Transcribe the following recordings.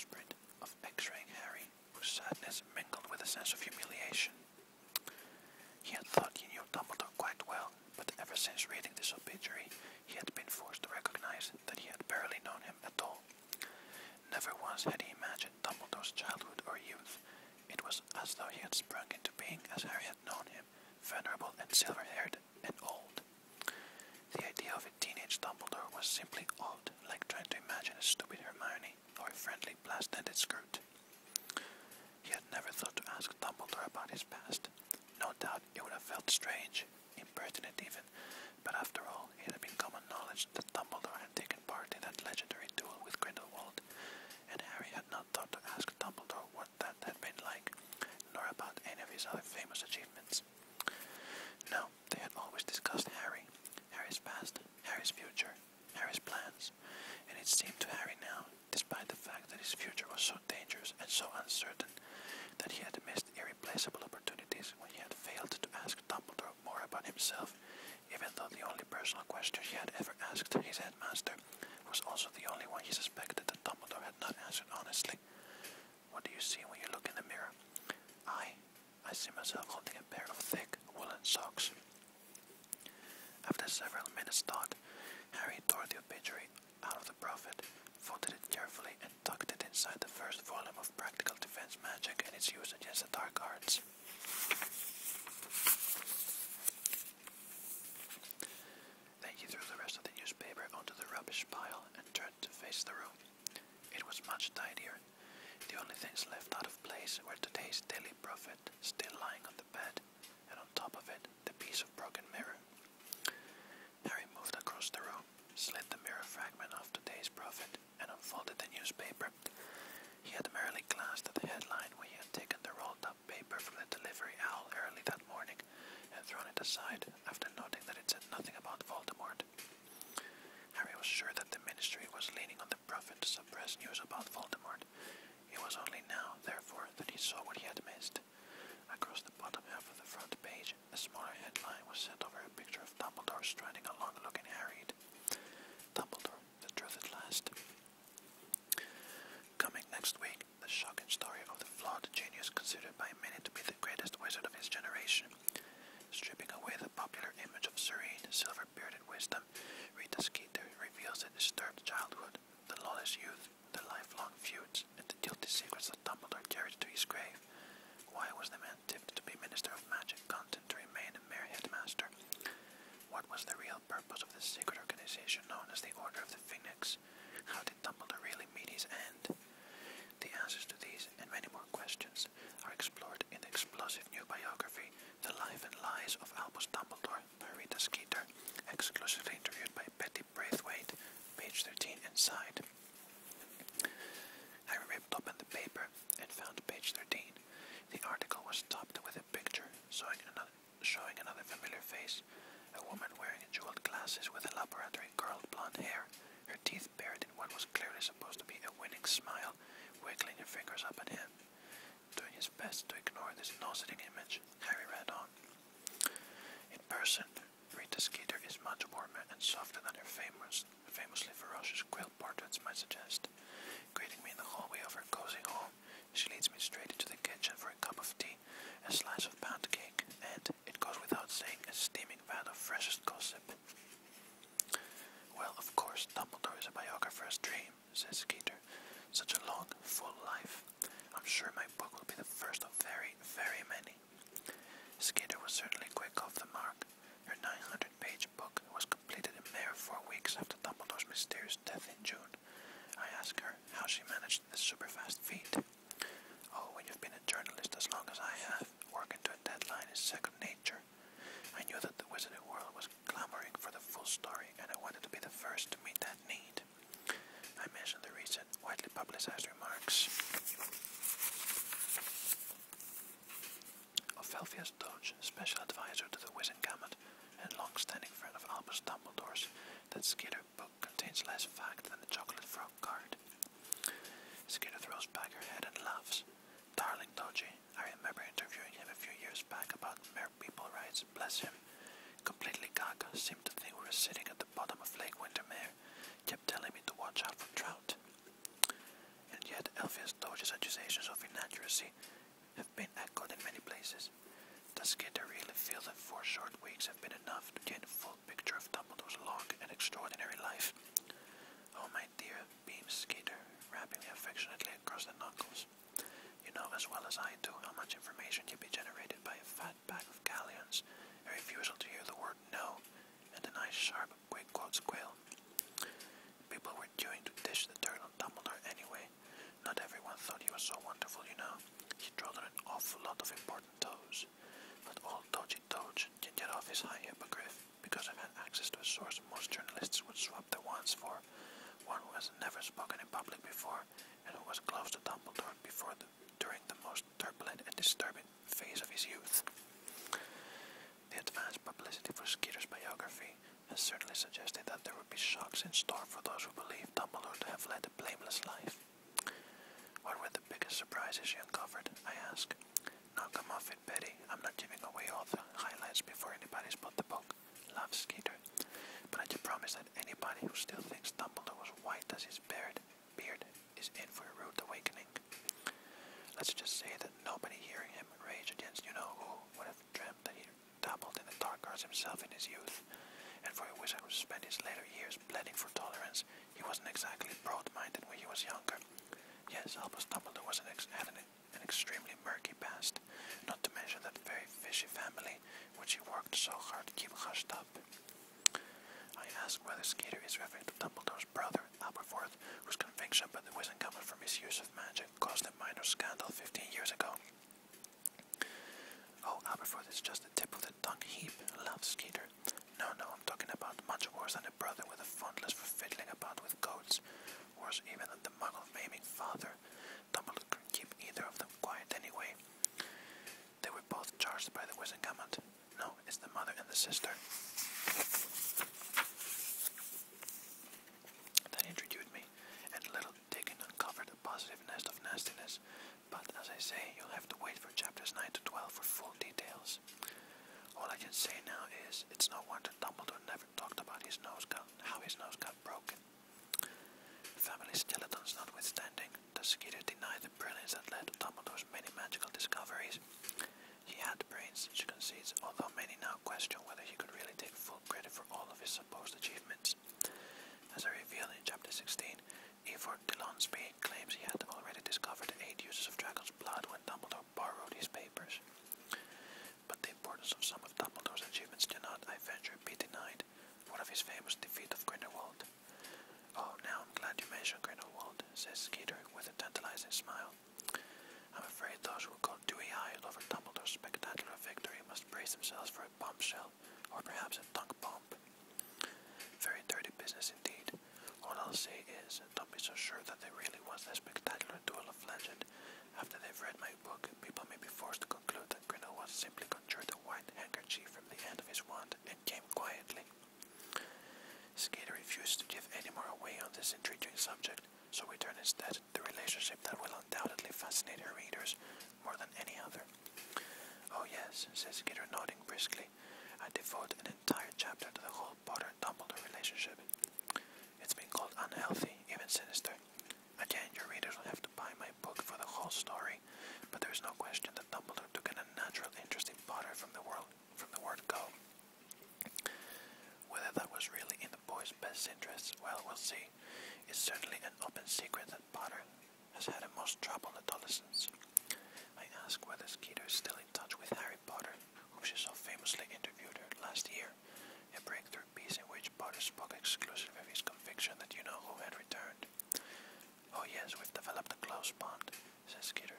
bowsprit of X-raying Harry, whose sadness mingled with a sense of humiliation. He had thought he knew Dumbledore quite well, but ever since reading this obituary, he had been forced to recognize that he had barely known him at all. Never once had he imagined Dumbledore's childhood or youth. It was as though he had sprung into being as Harry had known him, venerable and silver-haired and old. The idea of a teenage Dumbledore was simply odd, like trying to imagine a stupid Hermione or a friendly blast-ended Scoot. He had never thought to ask Dumbledore about his past. No doubt it would have felt strange, impertinent even, but after all, it had been common knowledge that Dumbledore had taken part in that legendary duel with Grindelwald, and Harry had not thought to ask Dumbledore what that had been like, nor about any of his other famous achievements. No, they had always discussed Harry, Harry's past, Harry's future, Harry's plans, and it seemed to Harry now, despite the fact that his future was so dangerous and so uncertain, that he had missed irreplaceable opportunities when he had failed to ask Dumbledore more about himself, even though the only personal question he had ever asked his headmaster was also the only one he suspected that Dumbledore had not answered honestly. What do you see when you look in the mirror? I see myself holding a pair of thick woolen socks. After several minutes' thought, Harry tore the obituary out of the Prophet, folded it carefully, and tucked it inside the first volume of Practical Defense Magic and its use against the dark arts. Then he threw the rest of the newspaper onto the rubbish pile and turned to face the room. It was much tidier. The only things left out of place were today's Daily Prophet, still lying on the bed, and on top of it, the piece of broken mirror. Harry moved across the room, slid the mirror fragment off today's Prophet, and unfolded the newspaper. He had merely glanced at the headline when he had taken the rolled-up paper from the delivery owl early that morning, and thrown it aside after noting that it said nothing about Voldemort. Harry was sure that the Ministry was leaning on the Prophet to suppress news about Voldemort. It was only now, therefore, that he saw what he had missed. Across the bottom half of the front page, a smaller headline was set over a picture of Dumbledore striding along looking harried. Dumbledore, the truth at last. Coming next week, the shocking story of the flawed genius considered by many to be the greatest wizard of his generation. Stripping away the popular image of serene, silver-bearded wisdom, Rita Skeeter reveals the disturbed childhood, the lawless youth, the lifelong feuds, and the guilty secrets that Dumbledore carried to his grave. Why was the man tipped to be Minister of Magic content to remain a mere headmaster? What was the real purpose of the secret organization known as the Order of the Phoenix? How did Dumbledore really meet his end? The answers to these and many more questions are explored in the explosive new biography, The Life and Lies of Albus Dumbledore by Rita Skeeter, exclusively interviewed by Betty Braithwaite, page 13 inside. I ripped open the paper and found page 13. The article was topped with a picture showing another familiar face, a woman wearing jeweled glasses with elaborately curled blonde hair, her teeth bared in what was clearly supposed to be a winning smile, wiggling her fingers up at him. Doing his best to ignore this nauseating image, Harry read on. In person, Rita Skeeter is much warmer and softer than her famously ferocious quill portraits might suggest. Greeting me in the hallway of her cozy home, she leads me straight into the kitchen for a cup of tea, a slice of pound cake, and, it goes without saying, a steaming vat of freshest gossip. Well, of course, Dumbledore is a biographer's dream, says Skeeter. Such a long, full life. I'm sure my book will be the first of very, very many. Skeeter was certainly quick off the mark. Her 900-page book was completed a mere 4 weeks after Dumbledore's mysterious death in June. I asked her how she managed this super-fast feat. Oh, when you've been a journalist as long as I have, working to a deadline is second nature. I knew that the wizarding world was clamoring for the full story, and I wanted to be the first to meet that need. I mentioned the recent, widely publicized remarks of Felfius Doge, special advisor to the Wizengamot, and long-standing friend of Albus Dumbledore's, that Skeeter book contains less fact than the chocolate frog card. Skeeter throws back her head and laughs. Darling Doji, I remember interviewing him a few years back about mere people rights, bless him. Completely gaga, seemed to think we were sitting at the bottom of Lake Windermere, kept telling me to watch out for trout. And yet of his Doge's accusations of inaccuracy have been echoed in many places. Does Skeeter really feel that 4 short weeks have been enough to gain a full picture of Dumbledore's long and extraordinary life? Oh, my dear, beamed Skeeter, rapping me affectionately across the knuckles. You know as well as I do how much information can be generated by a fat pack of galleons, a refusal to hear the word no, and a nice sharp, quick quote squeal. People were queuing to dish the dirt on Dumbledore anyway. Not everyone thought he was so wonderful, you know. He trod on an awful lot of important toes. But old Dodgy Doge can get off his high hippogriff because I've had access to a source most journalists would swap their wands for, one who has never spoken in public before and who was close to Dumbledore during the most turbulent and disturbing phase of his youth. The advanced publicity for Skeeter's biography has certainly suggested that there would be shocks in store for those who believe Dumbledore to have led a blameless life. What were the biggest surprises you uncovered? I asked. Now come off it, Betty. I'm not giving away all the highlights before anybody's bought the book, laughed Skeeter. But I can promise that anybody who still thinks Dumbledore was white as his beard is in for a rude awakening. Let's just say that nobody hearing him rage against you-know-who would have dreamt that he dabbled in the dark arts himself in his youth. And for a wizard who spent his later years pleading for tolerance, he wasn't exactly broad-minded when he was younger. Yes, Albus Dumbledore had an extremely murky past, not to mention that very fishy family, which he worked so hard to keep hushed up. I asked whether Skeeter is referring to Dumbledore's brother, Aberforth, whose conviction by the Wizengamot for misuse of magic caused a minor scandal 15 years ago. Oh, Aberforth is just the tip of the dung heap, laughed Skeeter. No, I'm talking about much worse than a brother with a fondness for fiddling about with goats. Worse even than the muggle-maiming father. Dumbledore couldn't keep either of them quiet anyway. They were both charged by the Wizengamot. No, it's the mother and the sister. That intrigued me, and little digging uncovered a positive nest of nastiness. But, as I say, you'll have to wait for chapters 9 to 12 for full details. All I can say now is, it's no wonder Dumbledore never talked about how his nose got broken. Family skeletons notwithstanding, does Skeeter deny the brilliance that led to Dumbledore's many magical discoveries? He had brains, she concedes, although many now question whether he could really take full credit for all of his supposed achievements. As I reveal in chapter 16, Evor de Lonsby claims he had already discovered 8 uses of dragon's blood when Dumbledore borrowed his papers. But the importance of some of Dumbledore's achievements cannot, I venture, be denied. What of his famous defeat of Grindelwald? Oh, now I'm glad you mentioned Grindelwald, says Skeeter with a tantalizing smile. I'm afraid those who go dewy-eyed over Dumbledore's spectacular victory must brace themselves for a bombshell, or perhaps a dunk bomb. Very dirty business indeed. All I'll say is, don't be so sure that there really was a spectacular duel of legend. After they've read my book, people may be forced to conclude that Grindelwald simply conjured a white handkerchief from the end of his wand and came quietly. Skeeter refused to give any more away on this intriguing subject, so we turn instead to the relationship that will undoubtedly fascinate her readers more than any other. Oh yes, says Skeeter, nodding briskly. I devote an entire chapter to the whole Potter-Dumbledore relationship. It's been called unhealthy, even sinister. Again, your readers will have to buy my book for the whole story, but there is no question that Dumbledore took an unnatural interest in Potter from the word go. Whether that was really in the boy's best interests, well, we'll see. It's certainly an open secret that Potter has had a most troubled adolescence. I ask whether Skeeter is still in touch with Harry Potter, whom she so famously interviewed her last year, a breakthrough piece in which Potter spoke exclusively of his conviction that you-know-who had returned. Oh yes, we've developed a close bond, says Skeeter.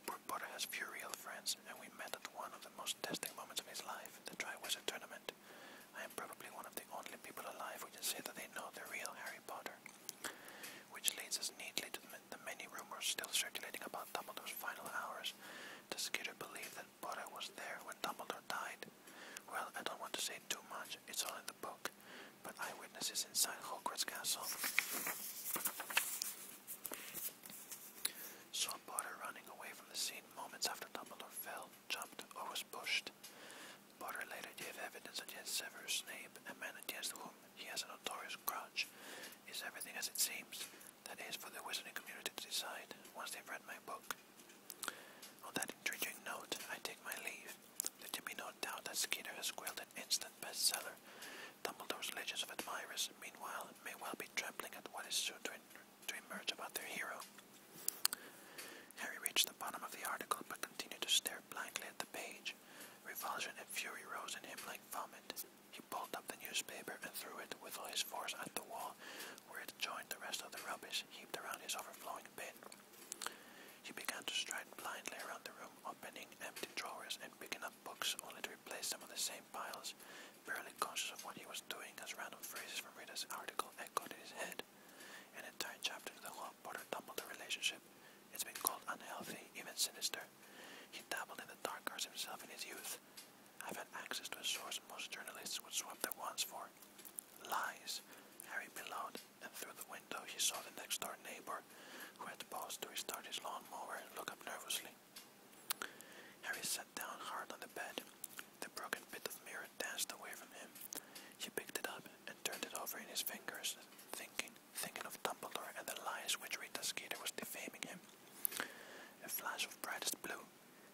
Poor Potter has few real friends, and we met at one of the most testing moments of his life, the Triwizard Tournament. I am probably one of the only people alive who can say that they know the real Harry Potter. Which leads us neatly to the many rumors still circulating about Dumbledore's final hours. Does Skeeter believe that Potter was there when Dumbledore died? Well, I don't want to say too much, it's all in the book, but eyewitnesses inside Hogwarts Castle saw Potter running away from the scene moments after Dumbledore fell, jumped, or was pushed. Potter later gave evidence against Severus Snape, a man against whom he has a notorious grudge. Is everything as it seems? That is for the wizarding community to decide. once they've read my book. On that intriguing note, I take my leave. There can be no doubt that Skeeter has quilled an instant bestseller. Dumbledore's legions of admirers, meanwhile, may well be trembling at what is soon to emerge about their hero. Harry reached the bottom of the article, but continued to stare blankly at the page. Revulsion and fury rose in him like vomit. He pulled up the newspaper and threw it with all his force at the wall, where it joined the rest of the rubbish heaped around his overflowing bin. He began to stride blindly around the room, opening empty drawers and picking up books, only to replace them on the same piles, barely conscious of what he was doing as random phrases from Rita's article echoed in his head. An entire chapter to the whole Potter-Dumbledore relationship. It's been called unhealthy, even sinister. He dabbled in the dark arts himself in his youth. I've had access to a source most journalists would swap their wands for. Lies. Harry bellowed, and through the window he saw the next-door neighbor, who had paused to restart his lawnmower, look up nervously. Harry sat down hard on the bed. The broken bit of mirror danced away from him. He picked it up and turned it over in his fingers, thinking of Dumbledore and the lies which Rita Skeeter was defaming him. A flash of brightest blue.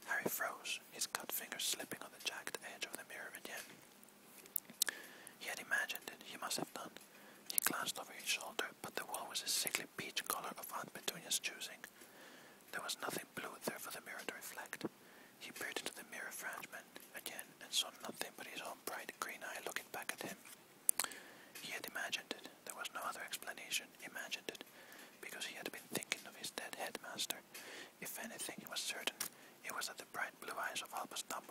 Harry froze, his cut fingers slipping on the jagged edge of the mirror again. He had imagined it, he must have done. He glanced over his shoulder, but the wall was a sickly peach color of Aunt Petunia's choosing. There was nothing blue there for the mirror to reflect. He peered into the mirror fragment again and saw nothing but his own bright green eye looking back at him. He had imagined it. There was no other explanation. Imagined it, because he had been thinking of his dead headmaster. If anything, he was certain it was that the bright blue eyes of Albus Dumbledore